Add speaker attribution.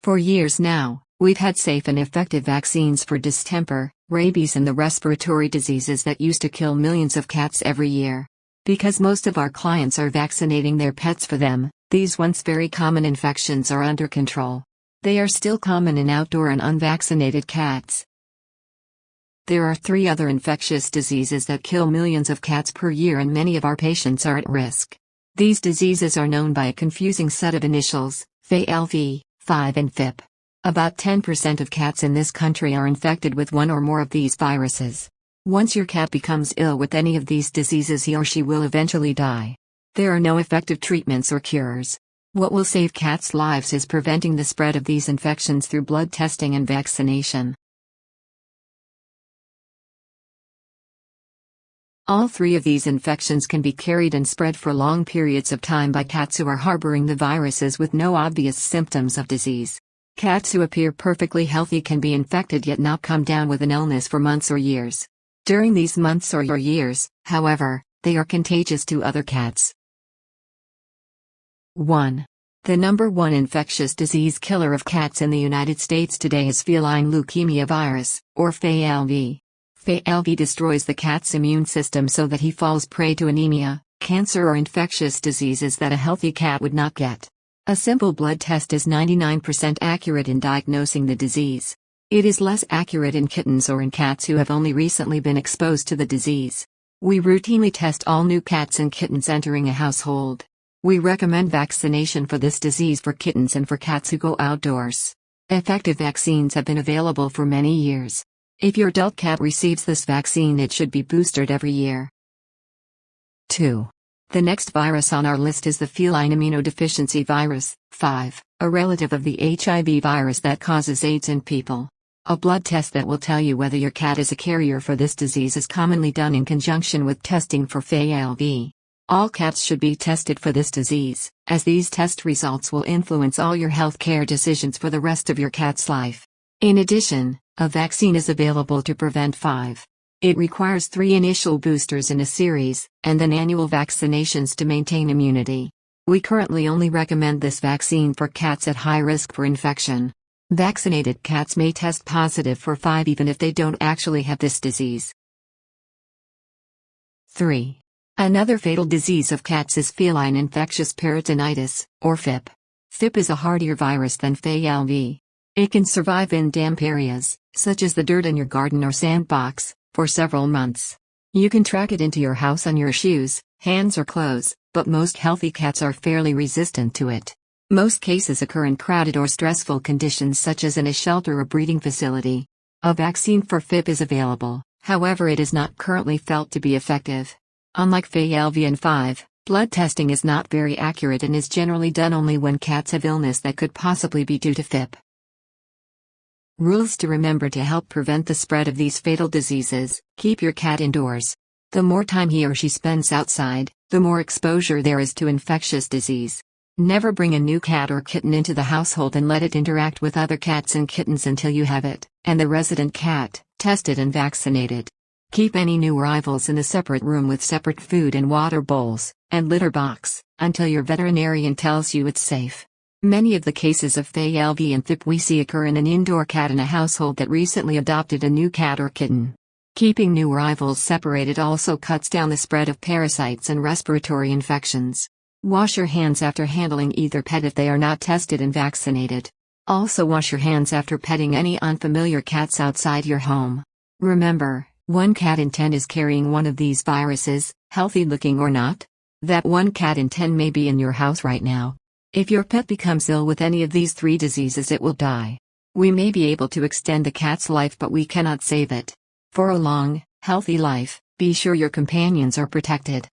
Speaker 1: For years now, we've had safe and effective vaccines for distemper, rabies and the respiratory diseases that used to kill millions of cats every year. Because most of our clients are vaccinating their pets for them, these once very common infections are under control. They are still common in outdoor and unvaccinated cats. There are 3 other infectious diseases that kill millions of cats per year, and many of our patients are at risk. These diseases are known by a confusing set of initials, FALV, FIV and FIP. About 10% of cats in this country are infected with one or more of these viruses. Once your cat becomes ill with any of these diseases, he or she will eventually die. There are no effective treatments or cures. What will save cats' lives is preventing the spread of these infections through blood testing and vaccination. All 3 of these infections can be carried and spread for long periods of time by cats who are harboring the viruses with no obvious symptoms of disease. Cats who appear perfectly healthy can be infected yet not come down with an illness for months or years. During these months or years, however, they are contagious to other cats. 1. The number 1 infectious disease killer of cats in the United States today is feline leukemia virus, or FALV. FALV destroys the cat's immune system so that he falls prey to anemia, cancer or infectious diseases that a healthy cat would not get. A simple blood test is 99% accurate in diagnosing the disease. It is less accurate in kittens or in cats who have only recently been exposed to the disease. We routinely test all new cats and kittens entering a household. We recommend vaccination for this disease for kittens and for cats who go outdoors. Effective vaccines have been available for many years. If your adult cat receives this vaccine, it should be boosted every year. 2. The next virus on our list is the feline immunodeficiency virus, FIV, a relative of the HIV virus that causes AIDS in people. A blood test that will tell you whether your cat is a carrier for this disease is commonly done in conjunction with testing for FALV. All cats should be tested for this disease, as these test results will influence all your healthcare decisions for the rest of your cat's life. In addition, a vaccine is available to prevent FIV. It requires 3 initial boosters in a series, and then annual vaccinations to maintain immunity. We currently only recommend this vaccine for cats at high risk for infection. Vaccinated cats may test positive for FIV even if they don't actually have this disease. 3. Another fatal disease of cats is feline infectious peritonitis, or FIP. FIP is a hardier virus than FALV. It can survive in damp areas, such as the dirt in your garden or sandbox, for several months. You can track it into your house on your shoes, hands or clothes, but most healthy cats are fairly resistant to it. Most cases occur in crowded or stressful conditions such as in a shelter or breeding facility. A vaccine for FIP is available, however it is not currently felt to be effective. Unlike FALV and FIV, blood testing is not very accurate and is generally done only when cats have illness that could possibly be due to FIP. Rules to remember to help prevent the spread of these fatal diseases: keep your cat indoors. The more time he or she spends outside, the more exposure there is to infectious disease. Never bring a new cat or kitten into the household and let it interact with other cats and kittens until you have it, and the resident cat, tested and vaccinated. Keep any new arrivals in a separate room with separate food and water bowls, and litter box, until your veterinarian tells you it's safe. Many of the cases of FALV and FIP we see occur in an indoor cat in a household that recently adopted a new cat or kitten. Keeping new arrivals separated also cuts down the spread of parasites and respiratory infections. Wash your hands after handling either pet if they are not tested and vaccinated. Also wash your hands after petting any unfamiliar cats outside your home. Remember, 1 cat in 10 is carrying one of these viruses, healthy looking or not. That 1 cat in 10 may be in your house right now. If your pet becomes ill with any of these 3 diseases, it will die. We may be able to extend the cat's life, but we cannot save it. For a long, healthy life, be sure your companions are protected.